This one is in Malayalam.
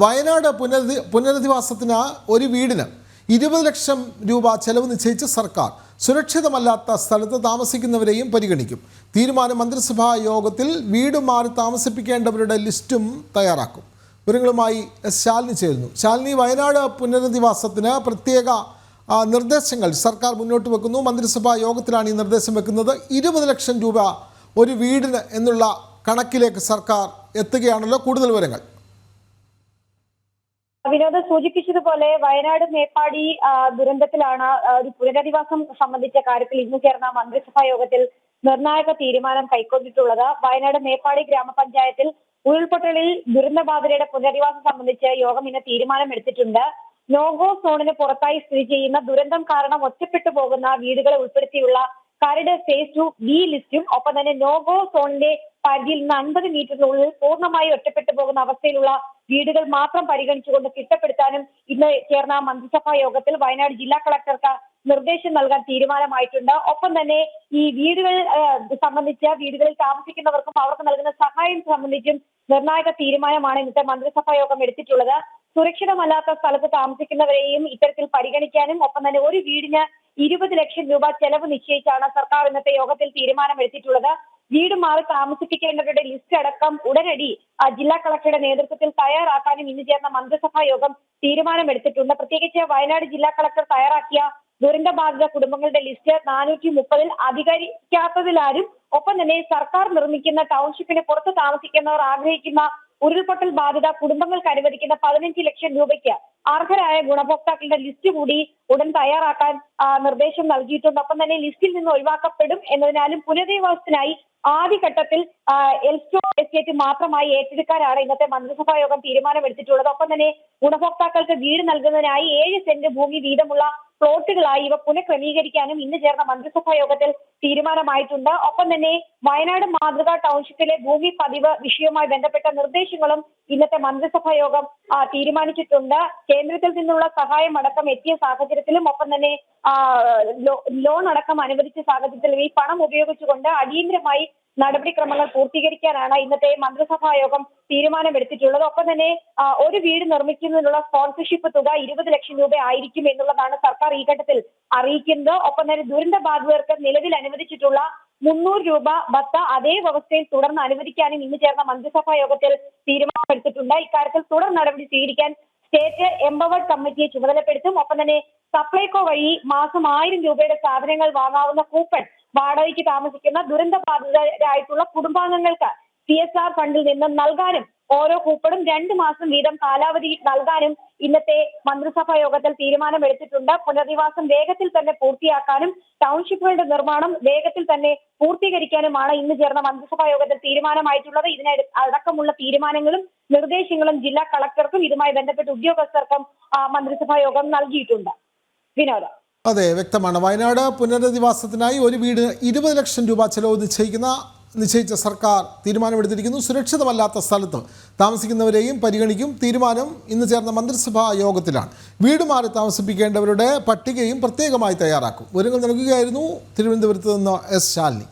വയനാട് പുനരധിവാസത്തിന് ഒരു വീടിന് 20 ലക്ഷം രൂപ ചെലവ് നിശ്ചയിച്ച് സർക്കാർ. സുരക്ഷിതമല്ലാത്ത സ്ഥലത്ത് താമസിക്കുന്നവരെയും പരിഗണിക്കും. തീരുമാനം മന്ത്രിസഭാ യോഗത്തിൽ വീട് മാറി താമസിപ്പിക്കേണ്ടവരുടെ ലിസ്റ്റും തയ്യാറാക്കും. വിവരങ്ങളുമായി ശാലിനി ചേരുന്നു. ശാലിനി, വയനാട് പുനരധിവാസത്തിന് പ്രത്യേക നിർദ്ദേശങ്ങൾ സർക്കാർ മുന്നോട്ട് വെക്കുന്നു. മന്ത്രിസഭാ യോഗത്തിലാണ് ഈ നിർദ്ദേശം വെക്കുന്നത്. 20 ലക്ഷം രൂപ ഒരു വീടിന് എന്നുള്ള കണക്കിലേക്ക് സർക്കാർ എത്തുകയാണല്ലോ. കൂടുതൽ വിവരങ്ങൾ. വിനോദ് സൂചിപ്പിച്ചതുപോലെ വയനാട് മേപ്പാടി ദുരന്തത്തിലാണ് ഒരു പുനരധിവാസം സംബന്ധിച്ച കാര്യത്തിൽ ഇന്ന് ചേർന്ന മന്ത്രിസഭാ യോഗത്തിൽ നിർണായക തീരുമാനം കൈക്കൊണ്ടിട്ടുള്ളത്. വയനാട് മേപ്പാടി ഗ്രാമപഞ്ചായത്തിൽ ഉരുൾപൊട്ടലിൽ ദുരന്തബാധിതരുടെ പുനരധിവാസം സംബന്ധിച്ച് യോഗം ഇന്ന് തീരുമാനമെടുത്തിട്ടുണ്ട്. നോഗോ സോണിന് പുറത്തായി സ്ഥിതി ചെയ്യുന്ന ദുരന്തം കാരണം ഒറ്റപ്പെട്ടു പോകുന്ന വീടുകളെ ഉൾപ്പെടുത്തിയുള്ള കരട് ഫേസ് 2 ബി ലിസ്റ്റും ഒപ്പം തന്നെ നോഗോ സോണിന്റെ പരിധിയിൽ നിന്ന് 50 മീറ്ററിനുള്ളിൽ പൂർണ്ണമായി ഒറ്റപ്പെട്ടു പോകുന്ന അവസ്ഥയിലുള്ള വീടുകൾ മാത്രം പരിഗണിച്ചുകൊണ്ട് തിട്ടപ്പെടുത്താനും ഇന്ന് ചേർന്ന മന്ത്രിസഭാ യോഗത്തിൽ വയനാട് ജില്ലാ കളക്ടർക്ക് നിർദ്ദേശം നൽകാൻ തീരുമാനമായിട്ടുണ്ട്. ഒപ്പം തന്നെ ഈ വീടുകൾ സംബന്ധിച്ച് വീടുകളിൽ താമസിക്കുന്നവർക്കും അവർക്ക് നൽകുന്ന സഹായം സംബന്ധിച്ചും നിർണായക തീരുമാനമാണ് ഇന്നത്തെ മന്ത്രിസഭാ യോഗം എടുത്തിട്ടുള്ളത്. സുരക്ഷിതമല്ലാത്ത സ്ഥലത്ത് താമസിക്കുന്നവരെയും ഇത്തരത്തിൽ പരിഗണിക്കാനും ഒപ്പം തന്നെ ഒരു വീടിന് 20 ലക്ഷം രൂപ ചെലവ് നിശ്ചയിച്ചാണ് സർക്കാർ ഇന്നത്തെ യോഗത്തിൽ തീരുമാനമെടുത്തിട്ടുള്ളത്. വീട് മാറി താമസിപ്പിക്കേണ്ടവരുടെ ലിസ്റ്റ് അടക്കം ഉടനടി ജില്ലാ കളക്ടറുടെ നേതൃത്വത്തിൽ തയ്യാറാക്കാനും ഇന്ന് ചേർന്ന മന്ത്രിസഭാ യോഗം തീരുമാനമെടുത്തിട്ടുണ്ട്. പ്രത്യേകിച്ച് വയനാട് ജില്ലാ കളക്ടർ തയ്യാറാക്കിയ ദുരന്തബാധിത കുടുംബങ്ങളുടെ ലിസ്റ്റ് 430-ൽ അധികരിക്കാത്തതിലാരും ഒപ്പം തന്നെ സർക്കാർ നിർമ്മിക്കുന്ന ടൗൺഷിപ്പിന് പുറത്ത് താമസിക്കുന്നവർ ആഗ്രഹിക്കുന്ന ഉരുൾപൊട്ടൽ ബാധിത കുടുംബങ്ങൾക്ക് അനുവദിക്കുന്ന 15 ലക്ഷം രൂപയ്ക്ക് അർഹരായ ഗുണഭോക്താക്കളുടെ ലിസ്റ്റ് കൂടി ഉടൻ തയ്യാറാക്കാൻ നിർദ്ദേശം നൽകിയിട്ടുണ്ട്. ഒപ്പം തന്നെ ലിസ്റ്റിൽ നിന്ന് ഒഴിവാക്കപ്പെടും എന്നതിനാലും പുനരധിവാസത്തിനായി ആദ്യഘട്ടത്തിൽ എൽസ്റ്റോ എസ്റ്റേറ്റ് മാത്രമായി ഏറ്റെടുക്കാനാണ് ഇന്നത്തെ മന്ത്രിസഭാ യോഗം തീരുമാനമെടുത്തിട്ടുള്ളത്. ഒപ്പം തന്നെ ഗുണഭോക്താക്കൾക്ക് വീട് നൽകുന്നതിനായി 7 സെന്റ് ഭൂമി വീതമുള്ള പ്ലോട്ടുകളായി ഇവ പുനഃക്രമീകരിക്കാനും ഇന്ന് ചേർന്ന മന്ത്രിസഭാ യോഗത്തിൽ തീരുമാനമായിട്ടുണ്ട്. ഒപ്പം തന്നെ വയനാട് മാതൃകാ ടൗൺഷിപ്പിലെ ഭൂമി പതിവ് വിഷയവുമായി ബന്ധപ്പെട്ട നിർദ്ദേശങ്ങളും ഇന്നത്തെ മന്ത്രിസഭാ യോഗം തീരുമാനിച്ചിട്ടുണ്ട്. കേന്ദ്രത്തിൽ നിന്നുള്ള സഹായം അടക്കം എത്തിയ സാഹചര്യത്തിലും ഒപ്പം തന്നെ ലോൺ അടക്കം അനുവദിച്ച സാഹചര്യത്തിലും ഈ പണം ഉപയോഗിച്ചുകൊണ്ട് അടിയന്തരമായി നടപടിക്രമങ്ങൾ പൂർത്തീകരിക്കാനാണ് ഇന്നത്തെ മന്ത്രിസഭാ യോഗം തീരുമാനമെടുത്തിട്ടുള്ളത്. ഒപ്പം തന്നെ ഒരു വീട് നിർമ്മിക്കുന്നതിനുള്ള സ്പോൺസർഷിപ്പ് തുക 20 ലക്ഷം രൂപ ആയിരിക്കും എന്നുള്ളതാണ് സർക്കാർ ഈ ഘട്ടത്തിൽ അറിയിക്കുന്നത്. ഒപ്പം തന്നെ ദുരന്ത ബാധിതർക്ക് നിലവിൽ അനുവദിച്ചിട്ടുള്ള 300 രൂപ ഭത്ത അതേ വ്യവസ്ഥയിൽ തുടർന്ന് അനുവദിക്കാനും ഇന്ന് ചേർന്ന മന്ത്രിസഭാ യോഗത്തിൽ തീരുമാനമെടുത്തിട്ടുണ്ട്. ഇക്കാര്യത്തിൽ തുടർ നടപടി സ്വീകരിക്കാൻ സ്റ്റേറ്റ് എംപവേർഡ് കമ്മിറ്റിയെ ചുമതലപ്പെടുത്തും. ഒപ്പം തന്നെ സപ്ലൈകോ വഴി മാസം 1000 രൂപയുടെ സാധനങ്ങൾ വാങ്ങാവുന്ന കൂപ്പൺ വാടകയ്ക്ക് താമസിക്കുന്ന ദുരന്ത ബാധിതരായിട്ടുള്ള കുടുംബാംഗങ്ങൾക്ക് CSR ഫണ്ടിൽ നിന്ന് നൽകാനും ഓരോ കൂപ്പണും 2 മാസം വീതം കാലാവധി നൽകാനും ഇന്നത്തെ മന്ത്രിസഭാ യോഗത്തിൽ തീരുമാനമെടുത്തിട്ടുണ്ട്. പുനരധിവാസം വേഗത്തിൽ തന്നെ പൂർത്തിയാക്കാനും ടൗൺഷിപ്പുകളുടെ നിർമ്മാണം വേഗത്തിൽ തന്നെ പൂർത്തീകരിക്കാനുമാണ് ഇന്ന് ചേർന്ന മന്ത്രിസഭാ യോഗത്തിൽ തീരുമാനമായിട്ടുള്ളത്. ഇതിനടക്കമുള്ള തീരുമാനങ്ങളും നിർദ്ദേശങ്ങളും ജില്ലാ കളക്ടർക്കും ഇതുമായി ബന്ധപ്പെട്ട ഉദ്യോഗസ്ഥർക്കും മന്ത്രിസഭാ യോഗം നൽകിയിട്ടുണ്ട്. വിനോദ. അതെ, വ്യക്തമാണ്. വയനാട് പുനരധിവാസത്തിനായി ഒരു വീടിന് 20 ലക്ഷം രൂപ ചെലവ് നിശ്ചയിച്ച സർക്കാർ തീരുമാനമെടുത്തിരിക്കുന്നു. സുരക്ഷിതമല്ലാത്ത സ്ഥലത്ത് താമസിക്കുന്നവരെയും പരിഗണിക്കും. തീരുമാനം ഇന്ന് ചേർന്ന മന്ത്രിസഭാ യോഗത്തിലാണ്. വീട് മാറി താമസിപ്പിക്കേണ്ടവരുടെ പട്ടികയും പ്രത്യേകമായി തയ്യാറാക്കും. വിവരങ്ങൾ നൽകുകയായിരുന്നു തിരുവനന്തപുരത്ത് നിന്ന് ശാലിനി.